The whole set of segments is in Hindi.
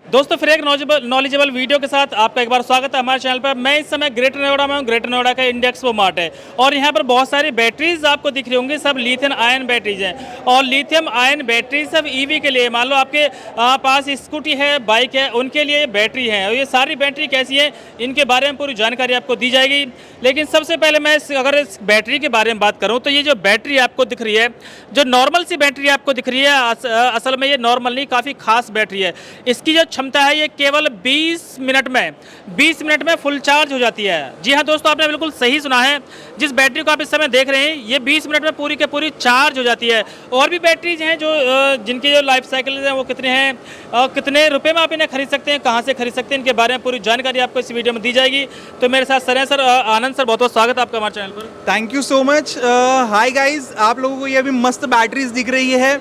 दोस्तों फिर एक नॉलेजेबल वीडियो के साथ आपका एक बार स्वागत है हमारे चैनल पर। मैं इस समय ग्रेटर नोएडा में हूँ। ग्रेटर नोएडा का इंडिया एक्सपो मार्ट है और यहाँ पर बहुत सारी बैटरीज आपको दिख रही होंगी, सब लिथियम आयन बैटरीज हैं। और लिथियम आयन बैटरी सब ईवी के लिए, मान लो आपके पास स्कूटी है, बाइक है, उनके लिए बैटरी है। और ये सारी बैटरी कैसी है, इनके बारे में पूरी जानकारी आपको दी जाएगी। लेकिन सबसे पहले मैं अगर इस बैटरी के बारे में बात करूँ तो ये जो बैटरी आपको दिख रही है, जो नॉर्मल सी बैटरी आपको दिख रही है, असल में ये नॉर्मल नहीं, काफ़ी खास बैटरी है। इसकी जो क्षमता है ये केवल 20 मिनट में फुल चार्ज हो जाती है। जी हाँ दोस्तों, आपने बिल्कुल सही सुना है। जिस बैटरी को आप इस समय देख रहे हैं ये 20 मिनट में पूरी के पूरी चार्ज हो जाती है। और भी बैटरीज हैं जो जिनकी जो लाइफ साइकिल है वो कितने हैं, कितने रुपए में आप इन्हें खरीद सकते हैं, कहाँ से खरीद सकते हैं, इनके बारे में पूरी जानकारी आपको इस वीडियो में दी जाएगी। तो मेरे साथ सर हैं सर आनंद सर, बहुत बहुत स्वागत है आपका हमारे चैनल पर। Thank you so much. Hi guys, आप लोगों को ये अभी मस्त बैटरीज दिख रही है।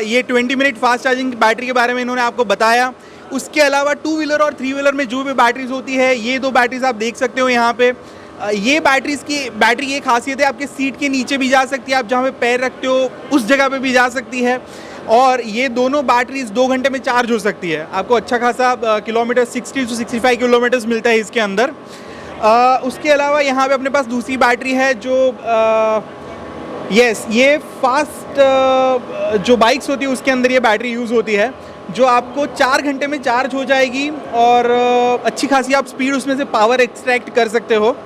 ये 20 मिनट फास्ट चार्जिंग बैटरी के बारे में इन्होंने आपको बताया। उसके अलावा 2 व्हीलर और 3 व्हीलर में जो भी बैटरीज होती है, ये 2 बैटरीज आप देख सकते हो यहाँ पे। ये बैटरी की खासियत है, आपके सीट के नीचे भी जा सकती है, आप जहाँ पे पैर रखते हो उस जगह पे भी जा सकती है। और ये दोनों बैटरीज 2 घंटे में चार्ज हो सकती है। आपको अच्छा खासा किलोमीटर 60 to 65 किलोमीटर्स मिलता है इसके अंदर। उसके अलावा यहाँ पे अपने पास दूसरी बैटरी है जो ये फास्ट जो बाइक्स होती है उसके अंदर ये बैटरी यूज़ होती है, जो आपको 4 घंटे में चार्ज हो जाएगी और अच्छी खासी आप स्पीड उसमें से पावर एक्सट्रैक्ट कर सकते हो।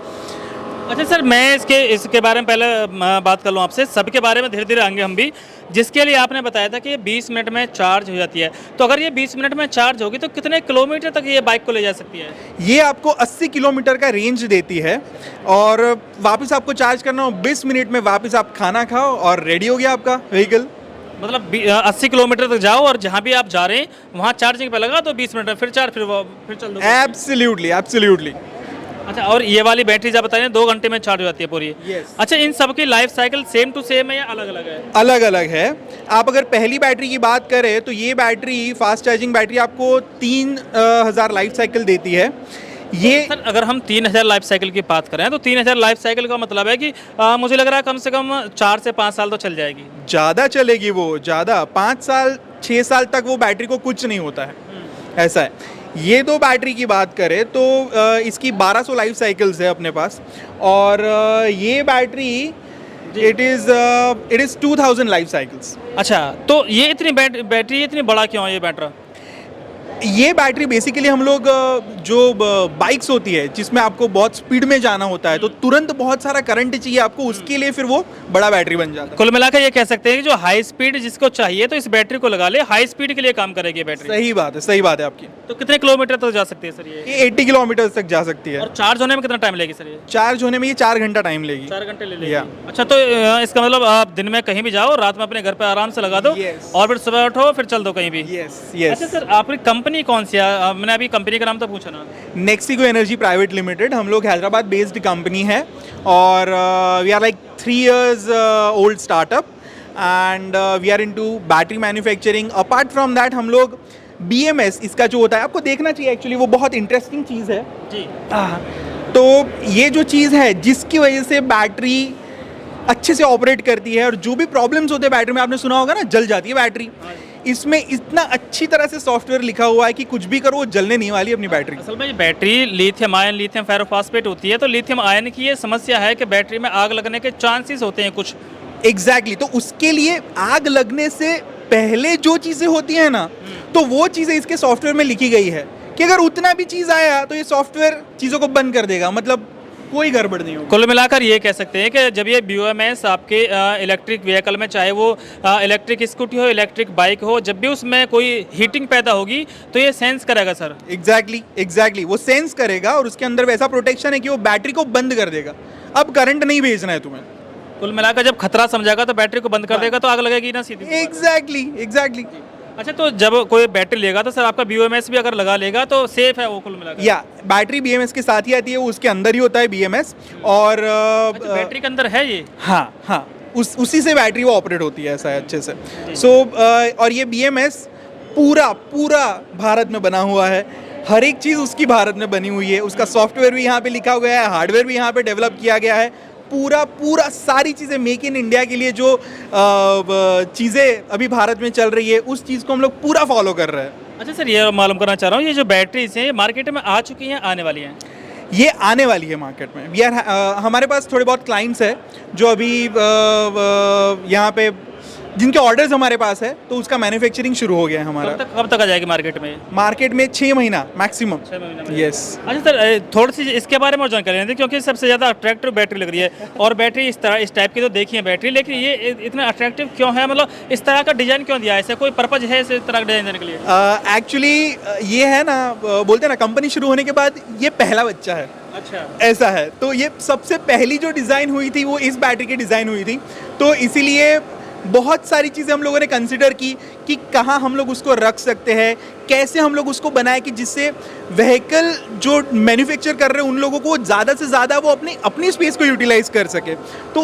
अच्छा सर, मैं इसके बारे में पहले बात कर लूँ आपसे। सबके बारे में धीरे धीरे आएंगे हम भी। जिसके लिए आपने बताया था कि ये 20 मिनट में चार्ज हो जाती है, तो अगर ये 20 मिनट में चार्ज होगी तो कितने किलोमीटर तक ये बाइक को ले जा सकती है? ये आपको 80 किलोमीटर का रेंज देती है और वापस आपको चार्ज करना हो 20 मिनट में, वापस आप खाना खाओ और रेडी हो गया आपका व्हीकल। मतलब 80 किलोमीटर तक जाओ और जहाँ भी आप जा रहे हैं वहाँ चार्जिंग पे लगा तो 20 मिनट में फिर चार्ज, फिर चल दो। एब्सोल्युटली। अच्छा, और ये वाली बैटरी आप बता रहे हैं 2 घंटे में चार्ज हो जाती है पूरी? yes. अच्छा, इन सब की life cycle same to same है या अलग अलग है? अलग अलग है। आप अगर पहली बैटरी की बात करें तो ये बैटरी फास्ट चार्जिंग बैटरी आपको 3000 लाइफ साइकिल देती है। ये सर अगर हम 3000 लाइफ साइकिल की बात करें तो 3000 लाइफ साइकिल का मतलब है कि मुझे लग रहा है कम से कम 4 से 5 साल तो चल जाएगी। ज़्यादा चलेगी वो, ज़्यादा 5 साल 6 साल तक वो बैटरी को कुछ नहीं होता है, ऐसा है। ये 2 बैटरी की बात करें तो इसकी 1200 लाइफ साइकिल्स है अपने पास और ये battery it is 2000 life cycles. अच्छा, तो ये इतनी बैटरी इतनी बड़ा क्यों है ये बैटरी? ये बैटरी बेसिकली हम लोग जो बाइक्स होती है जिसमें आपको बहुत स्पीड में जाना होता है तो तुरंत बहुत सारा करंट चाहिए आपको, उसके लिए फिर वो बड़ा बैटरी बन जाता है। कुल मिलाकर ये कह सकते हैं कि जो हाई स्पीड जिसको चाहिए तो इस बैटरी को लगा ले, हाई स्पीड के लिए काम करेगी बैटरी। सही बात है आपकी। तो कितने किलोमीटर तक जा सकती है सर ये? 80 किलोमीटर तक जा सकती है। और चार्ज होने में कितना टाइम लेगी सर ये? चार्ज होने में ये 4 घंटा टाइम लेगी। 4 घंटे ले लेगी। अच्छा, तो इसका मतलब आप दिन में कहीं भी जाओ, रात में अपने घर पे आराम से लगा दो और फिर सुबह उठो फिर चल दो कहीं भी। अच्छा सर, आपकी कंपनी कौन सी है? मैंने अभी कंपनी का नाम तो पूछा ना। नेक्सिको एनर्जी प्राइवेट लिमिटेड, हम लोग हैदराबाद बेस्ड कंपनी है और we are like 3 years old startup and we are into battery manufacturing. Apart from that हम लोग BMS इसका जो होता है आपको देखना चाहिए, एक्चुअली वो बहुत इंटरेस्टिंग चीज़ है जी। तो ये जो चीज़ है जिसकी वजह से बैटरी अच्छे से ऑपरेट करती है और जो भी प्रॉब्लम्स होते हैं बैटरी में, आपने सुना होगा ना, जल जाती है बैटरी, इसमें इतना अच्छी तरह से सॉफ्टवेयर लिखा हुआ है कि कुछ भी करो वो जलने नहीं वाली अपनी बैटरी। असल में ये बैटरी लिथियम आयन, लिथियम फेरोफॉस्फेट होती है, तो लिथियम आयन की ये समस्या है कि बैटरी में आग लगने के चांसेस होते हैं कुछ। एग्जैक्टली तो उसके लिए आग लगने से पहले जो चीज़ें होती हैं ना, तो वो चीज़ें इसके सॉफ्टवेयर में लिखी गई है कि अगर उतना भी चीज़ आया तो ये सॉफ्टवेयर चीज़ों को बंद कर देगा, मतलब कोई गड़बड़ नहीं होगी। कुल मिलाकर ये कह सकते हैं कि जब ये BMS आपके इलेक्ट्रिक व्हीकल में, चाहे वो इलेक्ट्रिक स्कूटी हो, इलेक्ट्रिक बाइक हो, जब भी उसमें कोई हीटिंग पैदा होगी तो ये सेंस करेगा सर। एग्जैक्टली वो सेंस करेगा और उसके अंदर वैसा प्रोटेक्शन है कि वो बैटरी को बंद कर देगा। अब करंट नहीं भेजना है तुम्हें। कुल मिलाकर जब खतरा समझेगा तो बैटरी को बंद कर देगा तो आग लगेगी ना सीधी। एग्जैक्टली। अच्छा, तो जब कोई बैटरी लेगा तो सर आपका BMS भी अगर लगा लेगा तो सेफ है वो कुल मिलाकर? या बैटरी BMS के साथ ही आती है, वो उसके अंदर ही होता है BMS और अच्छा, बैटरी के अंदर है ये? हाँ उसी से बैटरी वो ऑपरेट होती है, ऐसा है अच्छे से। सो और ये BMS पूरा भारत में बना हुआ है, हर एक चीज़ उसकी भारत में बनी हुई है, उसका सॉफ्टवेयर भी यहाँ पे लिखा गया है, हार्डवेयर भी यहाँ पे डेवलप किया गया है, पूरा सारी चीज़ें मेक इन इंडिया के लिए जो चीज़ें अभी भारत में चल रही है उस चीज़ को हम लोग पूरा फॉलो कर रहे हैं। अच्छा सर, ये मालूम करना चाह रहा हूँ, ये जो बैटरीज हैं ये मार्केट में आ चुकी हैं, आने वाली हैं? ये आने वाली है मार्केट में। हमारे पास थोड़े बहुत क्लाइंट्स हैं जो अभी यहाँ पे जिनके ऑर्डर्स हमारे पास है, तो उसका मैन्युफैक्चरिंग शुरू हो गया है हमारा। कब तक आ जाएगी मार्केट में? मार्केट में 6 महीना मैक्सिमम। 6 महीने में। यस। अच्छा सर, थोड़ी सी इसके बारे में और जानकारी दें, क्योंकि सबसे ज़्यादा अट्रैक्टिव बैटरी लग रही है, और बैटरी इस टाइप की तो देखी है बैटरी, लेकिन ये इतना अट्रैक्टिव क्यों है? मतलब इस तरह का डिज़ाइन क्यों दिया है? ऐसे कोई पर्पज है इस तरह का डिज़ाइन देने के लिए? एक्चुअली ये है ना, बोलते हैं ना, कंपनी शुरू होने के बाद ये पहला बच्चा है। अच्छा, ऐसा है। तो ये सबसे पहली जो डिज़ाइन हुई थी वो इस बैटरी की डिज़ाइन हुई थी, तो इसीलिए बहुत सारी चीज़ें हम लोगों ने कंसिडर की कि कहाँ हम लोग उसको रख सकते हैं, कैसे हम लोग उसको बनाए कि जिससे व्हीकल जो मैन्युफैक्चर कर रहे हैं उन लोगों को ज़्यादा से ज़्यादा वो अपनी स्पेस को यूटिलाइज कर सके। तो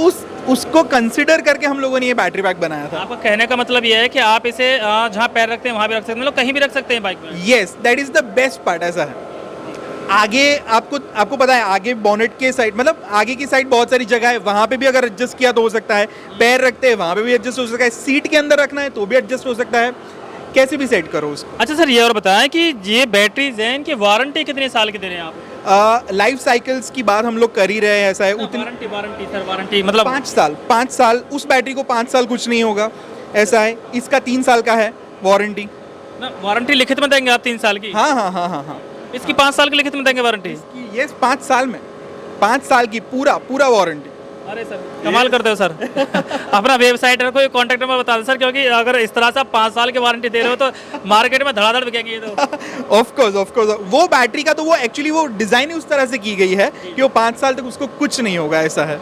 उसको कंसिडर करके हम लोगों ने ये बैटरी पैक बनाया था। आपका कहने का मतलब ये है कि आप इसे जहाँ पैर रखते हैं वहाँ भी रख सकते हैं, मतलब कहीं भी रख सकते हैं बाइक में? Yes, that is the best part. ऐसा है, आगे आपको पता है, आगे बॉनेट के साइड, मतलब आगे की साइड बहुत सारी जगह है, वहाँ पे भी अगर एडजस्ट किया तो हो सकता है। पैर रखते हैं वहाँ पे भी एडजस्ट हो सकता है। सीट के अंदर रखना है तो भी एडजस्ट हो सकता है। कैसे भी सेट करो उसको। अच्छा सर, ये और बताएं कि ये बैटरीज हैं, इनकी वारंटी कितने साल की दे रहे हैं आप? लाइफ साइकिल्स की बात हम लोग कर ही रहे हैं। ऐसा है, उतनी वारंटी सर, वारंटी मतलब 5 साल। उस बैटरी को 5 साल कुछ नहीं होगा। ऐसा है, इसका 3 साल का है वारंटी। वारंटी लिखित में देंगे आप 3 साल की? हाँ। इसकी 5 साल की लिखित में देंगे वारंटी? ये 5 साल में, 5 साल की पूरा वारंटी। अरे सर, कमाल करते हो सर। अपना वेबसाइट कोई कॉन्टैक्ट नंबर बता दो सर, क्योंकि अगर इस तरह से आप 5 साल की वारंटी दे रहे हो तो मार्केट में धड़ाधड़ बिकेंगे ये तो। ऑफ कोर्स वो बैटरी का तो वो एक्चुअली वो डिजाइन ही उस तरह से की गई है कि वो 5 साल तक उसको कुछ नहीं होगा। ऐसा है।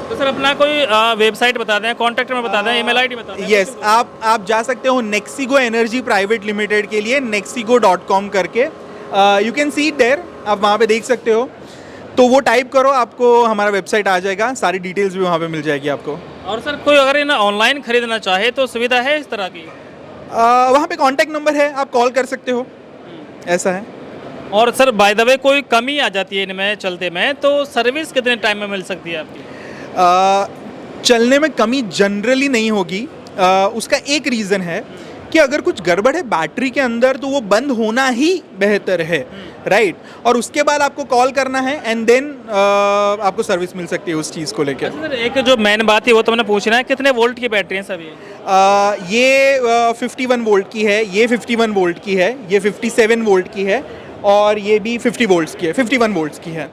तो सर अपना कोई वेबसाइट बता दें, कॉन्टैक्ट नंबर बता दें, ईमेल आईडी बता दें। यस, आप जा सकते हो नेक्सिगो एनर्जी प्राइवेट लिमिटेड के लिए nexigo.com करके, you can see it there, आप वहाँ पे देख सकते हो। तो वो टाइप करो, आपको हमारा वेबसाइट आ जाएगा, सारी डिटेल्स भी वहाँ पे मिल जाएगी आपको। और सर कोई अगर इन्हें ऑनलाइन खरीदना चाहे तो सुविधा है इस तरह की? वहाँ पे कॉन्टैक्ट नंबर है, आप कॉल कर सकते हो। ऐसा है। और सर बाय द वे कोई कमी आ जाती है इनमें चलते में, तो सर्विस कितने टाइम में मिल सकती है आपकी? चलने में कमी जनरली नहीं होगी। उसका एक रीज़न है कि अगर कुछ गड़बड़ है बैटरी के अंदर तो वो बंद होना ही बेहतर है, राइट। और उसके बाद आपको कॉल करना है एंड देन आपको सर्विस मिल सकती है उस चीज़ को लेकर। अच्छा सर, एक जो मेन बात है वो तो मैंने पूछना है, कितने वोल्ट की बैटरी है सभी? ये 51 वोल्ट की है, ये 51 वोल्ट की है, ये 57 वोल्ट की है, और ये भी 50 वोल्ट्स की है, 51 वोल्ट्स की है।